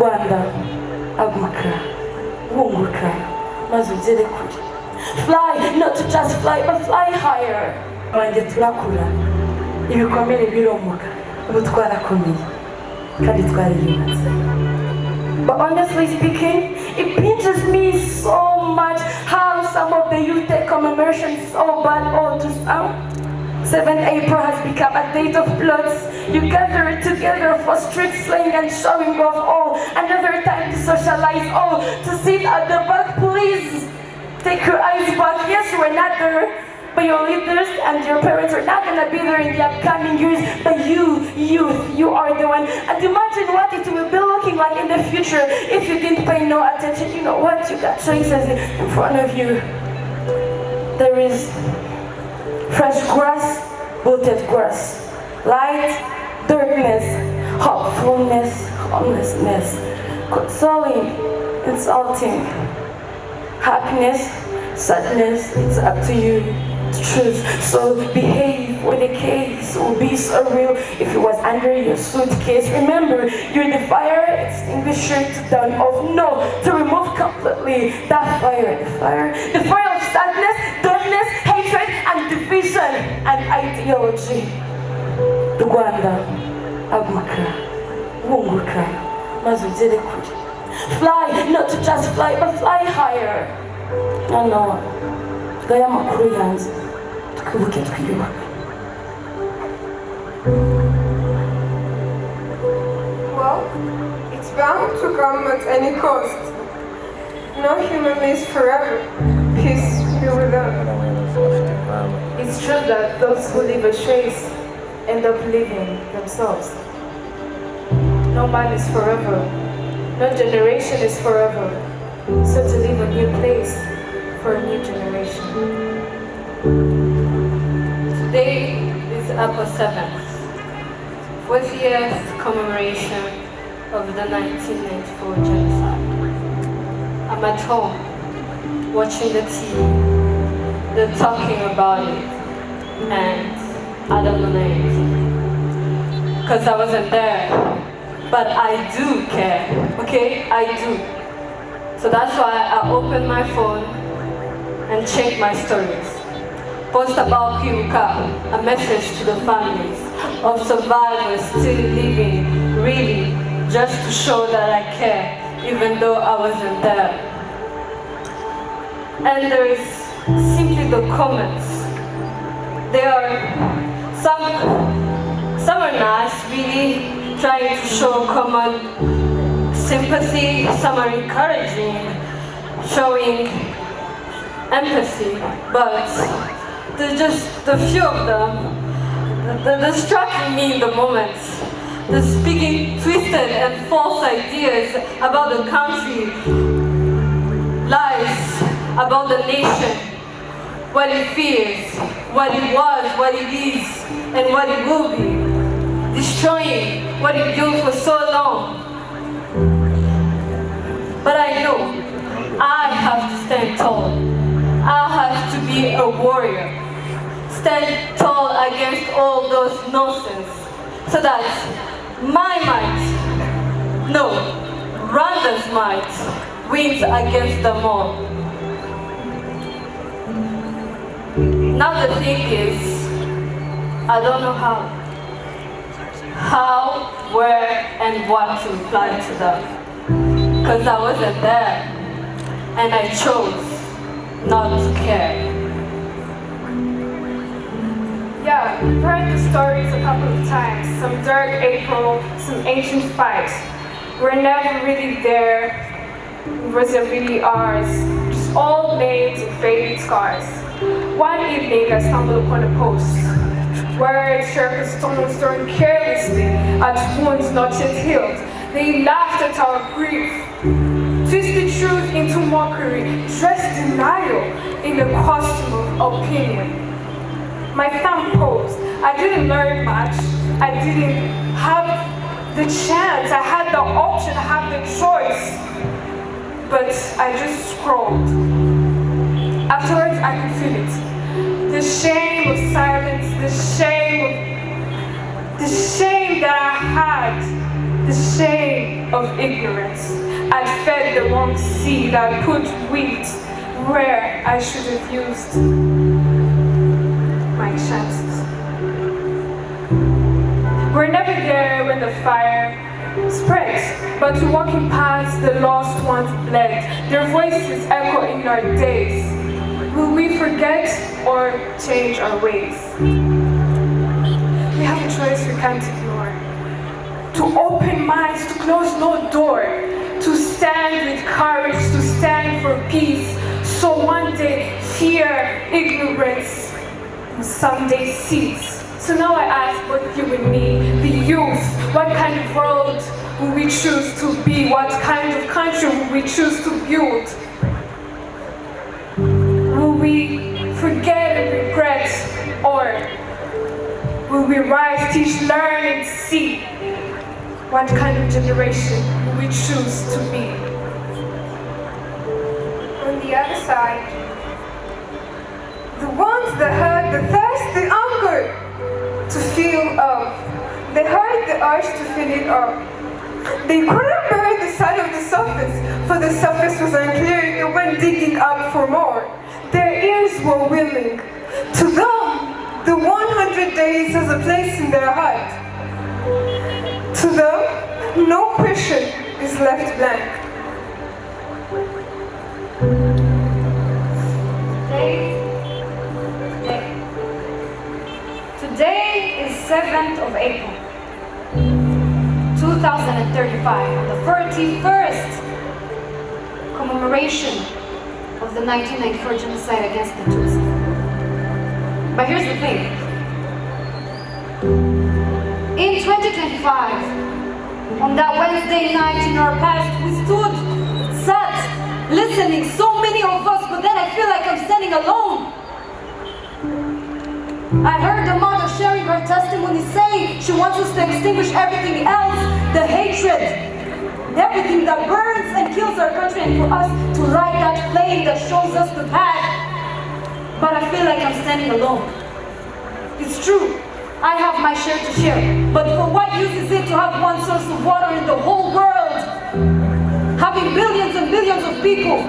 Rwanda, aguka, wunguka, maze ugere kure. Fly, not to just fly, but fly higher. Wanjye turakura, ibikomere biromuka, ubu twarakomeye, kandi twariyubatse. But honestly speaking, it pinches me so much how some of the youth take commemoration so bad all to some. 7 April has become a date of bloods. You gather together for street slang and showing off. Oh, another time to socialize. Oh, to sit at the back, please. Take your eyes back. Yes, we're not there, but your leaders and your parents are not gonna be there in the upcoming years. But you, youth, you are the one. And imagine what it will be looking like in the future if you didn't pay no attention. You know what? You got choices in front of you. There is fresh grass, wilted grass, light, darkness, hopefulness, homelessness, consoling, insulting, happiness, sadness. It's up to you to choose. So behave when the case will be so real. If it was under your suitcase, remember you're the fire extinguisher to turn off. No, to remove completely that fire. The fire of sadness, darkness, hatred, and division and ideology. Rwanda, aguka, wunguka, maze ugere kure. Fly, not to just fly, but fly higher. No, gaya makuru yanze, twibuke twiyubaka. Well, it's bound to come at any cost. No human lives forever. Peace be with them. It's true that those who leave a trace end up living themselves. No man is forever. No generation is forever. So to leave a new place for a new generation. Today is April 7th, 40th commemoration of the 1994 genocide. I'm at home, watching the TV. They're talking about it, and I don't know anything. Because I wasn't there, but I do care, okay? I do. So that's why I open my phone and check my stories. Post about Kwibuka, a message to the families of survivors still living, really, just to show that I care, even though I wasn't there. And there is simply the comments. There are some are nice, really trying to show common sympathy. Some are encouraging, showing empathy, but there's just the few of them that are striking me in the moment. They're speaking twisted and false ideas about the country, lies about the nation, what it fears, what it was, what it is, and what it will be, destroying what it built for so long. But I know I have to stand tall. I have to be a warrior. Stand tall against all those nonsense, so that my might, no, Rwanda's might, wins against them all. Now the thing is, I don't know how, where, and what to reply to them. Because I wasn't there, and I chose not to care. Yeah, we've heard the stories a couple of times. Some dark April, some ancient fights. We're never really there. Was it really ours? Just old names and faded scars. One evening I stumbled upon a post where it shared a stones thrown carelessly at wounds not yet healed. They laughed at our grief, twisted truth into mockery, dressed denial in the costume of opinion. My thumb posed. I didn't learn much. I didn't have the chance. I had the option, I had the choice. But I just scrolled. Afterwards, I could feel it. The shame of silence, the shame that I had, the shame of ignorance. I'd fed the wrong seed. I put wheat where I should have used my chances. We're never there when the fire spreads, but we're walking past the lost ones bled. Their voices echo in our days. Will we forget or change our ways? We have a choice we can't ignore. To open minds, to close no door. To stand with courage, to stand for peace. So one day fear, ignorance, will someday cease. So now I ask both you and me, the youth, what kind of world will we choose to be? What kind of country will we choose to build? Will we forget and regret, or will we rise, teach, learn, and see? What kind of generation will we choose to be? On the other side, the ones that had the thirst, the hunger to feel up. They heard the urge to fill it up. They couldn't bear the sight of the surface, for the surface was unclear. They went digging up for more. Their ears were willing. To them, the 100 days has a place in their heart. To them, no question is left blank. Today is 7th of April, 2035, the 31st commemoration of the 1994 genocide against the Tutsis. But here's the thing. In 2025, on that Wednesday night in our past, we sat, listening, so many of us, but then I feel like I'm standing alone. I heard the mother sharing her testimony saying she wants us to extinguish everything else, the hatred, everything that burns and kills our country, and for us to light that flame that shows us the path. But I feel like I'm standing alone. It's true, I have my share to share, but for what use is it to have one source of water in the whole world, having billions and billions of people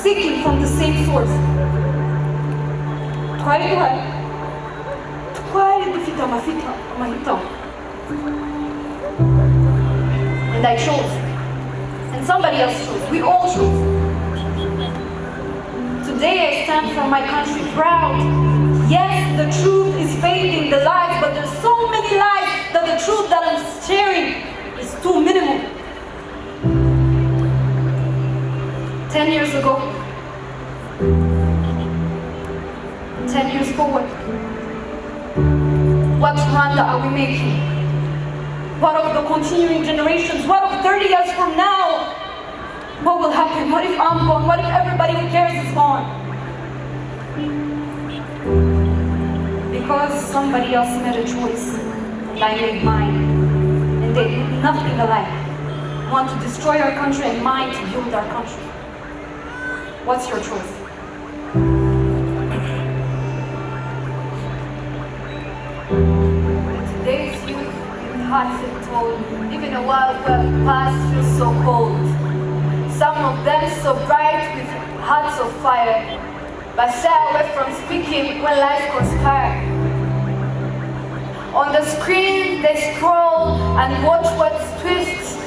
seeking from the same source? And I chose. And somebody else chose. We all chose. Today I stand for my country proud. Yes, the truth is fading, the lies, but there's so many lies that the truth that I'm sharing is too minimal. 10 years ago, 10 years forward, what Rwanda are we making? What of the continuing generations? What of 30 years from now? What will happen? What if I'm gone? What if everybody who cares is gone? Because somebody else made a choice, and I made mine. And they did nothing alike. Want to destroy our country and mine to build our country. What's your choice? Today's youth, with hearts and told, even a wild past feels so cold. Some of them so bright with hearts of fire, but shy away from speaking when life conspires. On the screen they scroll and watch what twists,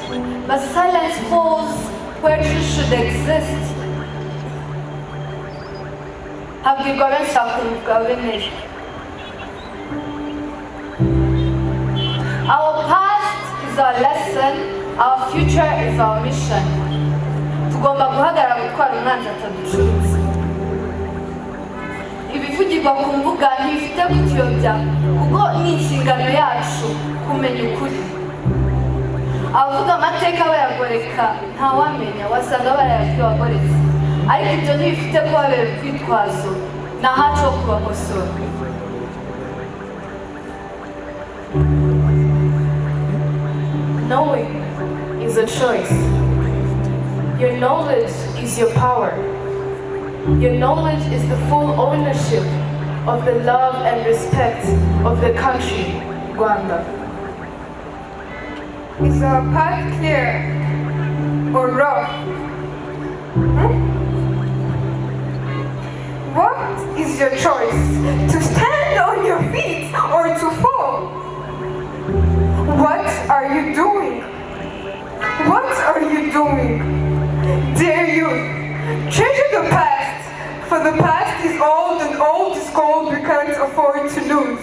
but silence falls where truth should exist. Habwirwa benshi bakumvwa beneje. Our past is our lesson, our future is our mission. Tugomba guhagarara gutwara umwanzi ataducutse. Ibivugirwa ku mbuga ntibifite kutuyobya, kuko ni inshingano yacu kumenya ukuri. Abavuga amateka bayagoreka ntawamenya, wasanga barayabwiwe abagoretse. Ariko ibyo ntibifite kubabera urwitwazo, ni ahacu ho kubakosora. Knowing is a choice. Your knowledge is your power. Your knowledge is the full ownership of the love and respect of the country, Rwanda. Is our path clear or rough? What is your choice? To stand on your feet or to fall? What are you doing? What are you doing? Dear youth, treasure the past, for the past is old and old is gold we can't afford to lose.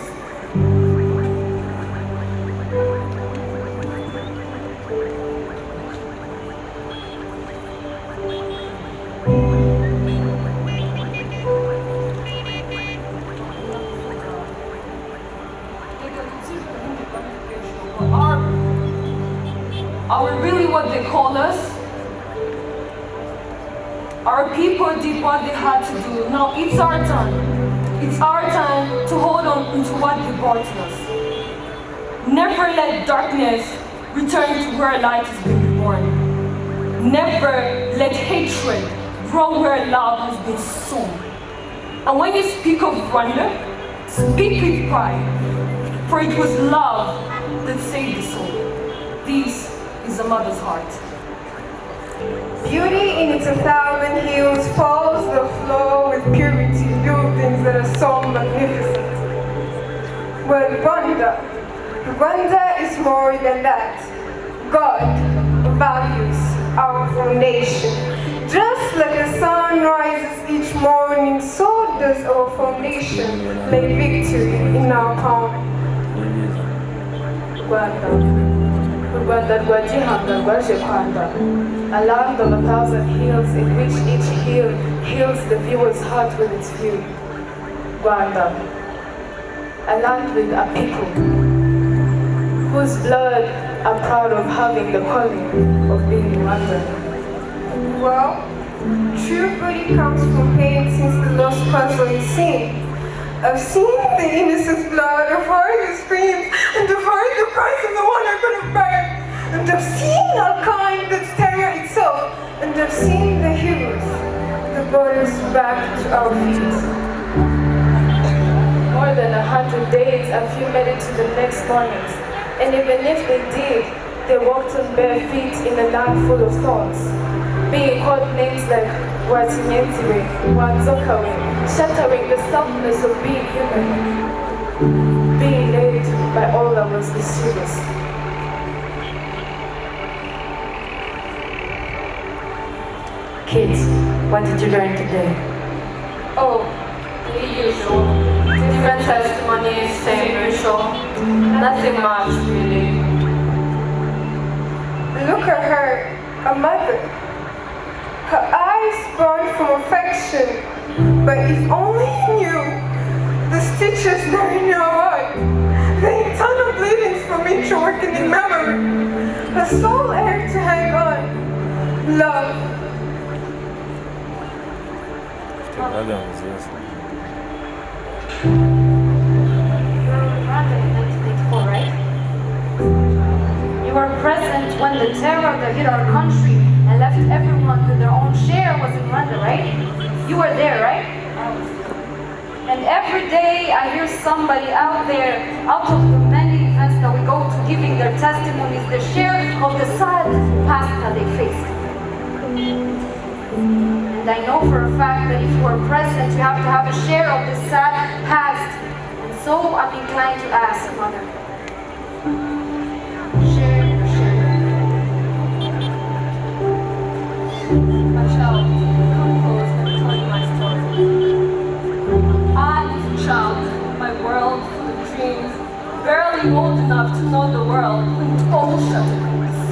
Are we really what they call us? Our people did what they had to do. Now it's our turn. It's our time to hold on to what they brought to us. Never let darkness return to where light has been reborn. Never let hatred grow where love has been sown. And when you speak of Rwanda, speak with pride, for it was love that saved the soul. This is a mother's heart. Beauty in its 1,000 hues follows the flow with purity, buildings that are so magnificent. Well, Rwanda is more than that. God values our foundation. Just like the sun rises each morning, so does our foundation lay victory in our palm. Rwanda rwa Gihanga rwaje Kwanda, a land of 1,000 hills in which each hill heals the viewer's heart with its view. Rwanda, a land with a people whose blood are proud of having the calling of being Rwanda. Well, true beauty comes from pain since the lost puzzle is seen. I've seen the innocent's blood, I've heard the screams, and I've heard the cries of the one I could have burned. And I've seen a kind that's terror itself, and I've seen the heroes that brought us back to our feet. More than 100 days, a few made it to the next mornings, and even if they did, they walked on bare feet in a land full of thorns, being called names like Watinyenziwe, Wanzokawe, shattering the softness of being human, being led by all that was mischievous. Kids, what did you learn today? Oh, the usual. Different testimonies, same ritual. Nothing much, really. Look at her, a mother. Her eyes burn from affection, but if only you knew the stitches that are in your heart, the internal bleedings from each working in memory, her soul air to hang on, love. Right? You were present when the terror that hit our country and left everyone with their own share was in Rwanda, right? You were there, right? And every day I hear somebody out there, out of the many events that we go to, giving their testimonies, their share of the sad past that they faced. And I know for a fact that if you are present, you have to have a share of this sad past. And so I'm inclined to ask, Mother, share your share. My child, come close, let me tell you my story. I was a child, my world full of dreams, barely old enough to know the world, when it all shut,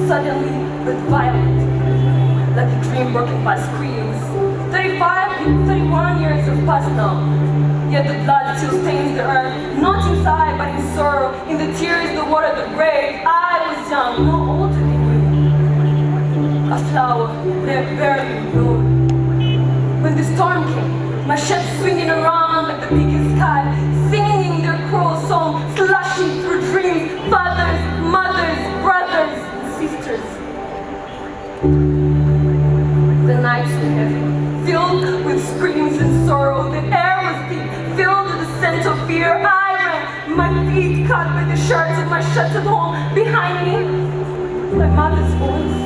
suddenly but violent, like a dream broken by screams. 31 years have passed now, yet the blood still stains the earth, not inside but in sorrow, in the tears that water the grave. I was young, no older than you, a flower there barely blown. When the storm came, my ship swinging around like the biggest sky, singing their cruel song, slashing through dreams, fathers, mothers, brothers, and sisters. The nights were heavy, filled with screams and sorrow. The air was thick, filled with the scent of fear. I ran, my feet caught by the shards of my shattered home. Behind me, My mother's voice,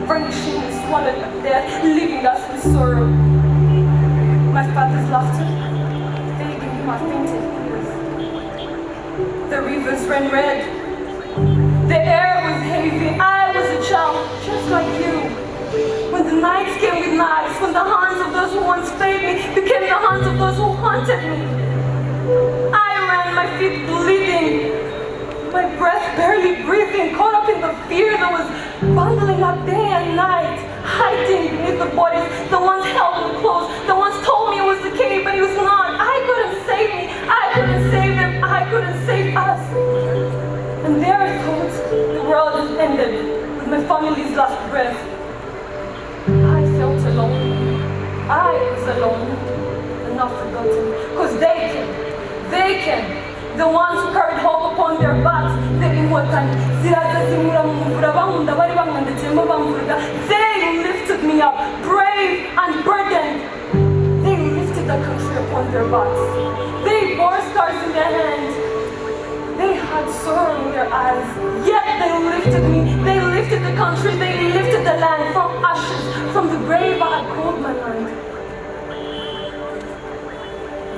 furnishing me swallowed up death, leaving us with sorrow. My father's laughter, fading in my fainted ears. The rivers ran red. The air was heavy. I was a child, just like you. When the nights came with knives, when the hands of those who once fed me became the hands of those who haunted me. I ran, my feet bleeding, my breath barely breathing, caught up in the fear that was bundling up day and night, hiding beneath the bodies, the ones held in close, the ones told me it was the king, but it was not. I couldn't save me, I couldn't save them, I couldn't save us. And there I thought the world had ended with my family's last breath. I felt alone. I was alone and not forgotten. Because they came. The ones who carried hope upon their backs. They lifted me up, brave and burdened. They lifted the country upon their backs. They bore stars in their hands. They had sorrow in their eyes, yet they lifted me. They lifted the country, they lifted the land from ashes, from the grave I had called my land.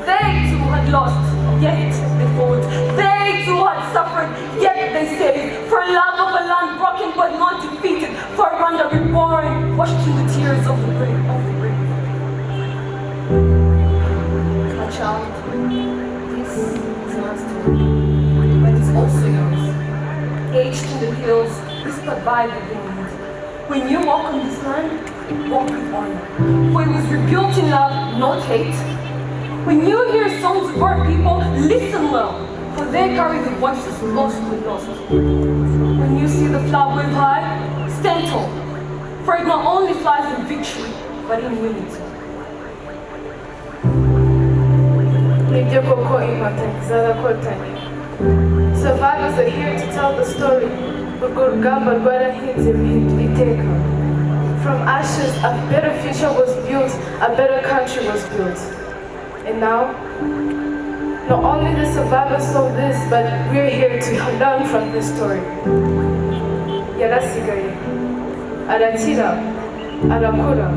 They too had lost, yet they fought. They too had suffered, yet they saved. For love of a land broken but not defeated, for a Rwanda reborn, washed in the tears of the brave. My child, this is my story. Also yours, aged in the hills, whispered by the wind. When you walk on this land, walk with honor. For it was rebuilt in love, not hate. When you hear songs of our people, listen well, for they carry the voices lost with lost. When you see the flag wave high, stand tall, for it not only flies in victory, but in unity. Survivors are here to tell the story. From ashes, a better future was built, a better country was built. And now, not only the survivors saw this, but we're here to learn from this story. Yarasigaye, arakira, arakura,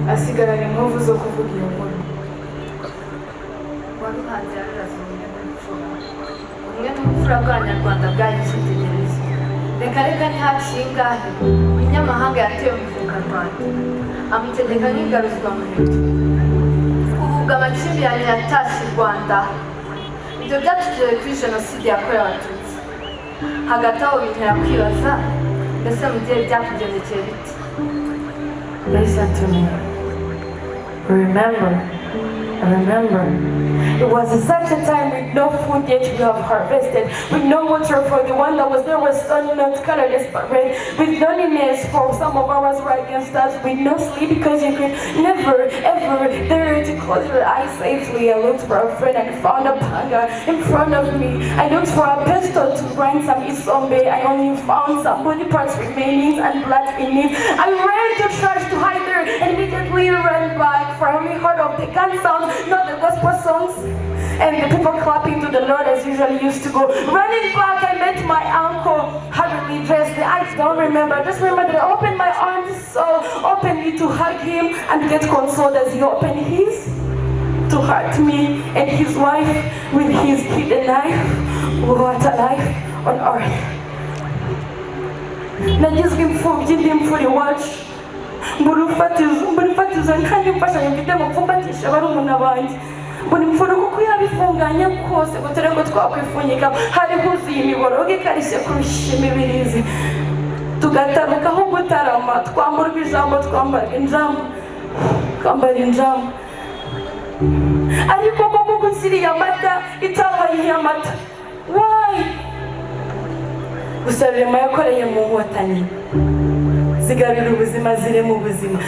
asigarana inkovu zo kuvuga iyo nkuru. Umwe n'ubupfura bw'Abanyarwanda bwayitegereza. Reka ntihaciye ingahe inyamahanga yatewe umufuka Rwanda amutegeka nk'ingaruzwa mu muheto. Kuvuga amakimbirane yatashye u Rwanda, ibyo byatugeze kuri jenoside yakorewe Abatutsi. Hagati aho bintera kwibaza, mbese mu gihe byakugendekeye bite? Listen to me. Remember. It was such a time with no food yet we have harvested, with no water for the one that was there was sun, not colorless but red, with loneliness for some of ours were against us, with no sleep because you could never ever dare to close your eyes safely. I looked for a friend and found a panga in front of me. I looked for a pistol to grind some isombe. I only found some body parts remaining and blood beneath. I ran to church to hide there and immediately ran back, for I only heard of the gun sounds, not the gospel songs, and the people clapping to the Lord as usually used to go. Running back, I met my uncle, hurriedly dressed. I don't remember. I just remember that I opened my arms so openly to hug him and get consoled as he opened his to hurt me and his wife with his hidden knife. What a life on earth. Nagizwe imfubyi ndi imfura iwacu. Mbura kandi mfashanyo mfite mu pfumbatisha barumuna banjye. Mbona imfura kuko yabifunganya kose ngo ture ngo twakwifunyika hari huzuye imiborogo ikarishye kurusha imibirizi. Tugataruka aho gutarama, twamburwa ijambo, twambara injambo. Ariko koko gusiriya amata itabaye amata. Why? Gusa rema yakoreye mu nkotanyi zigarura ubuzima zire mu buzima.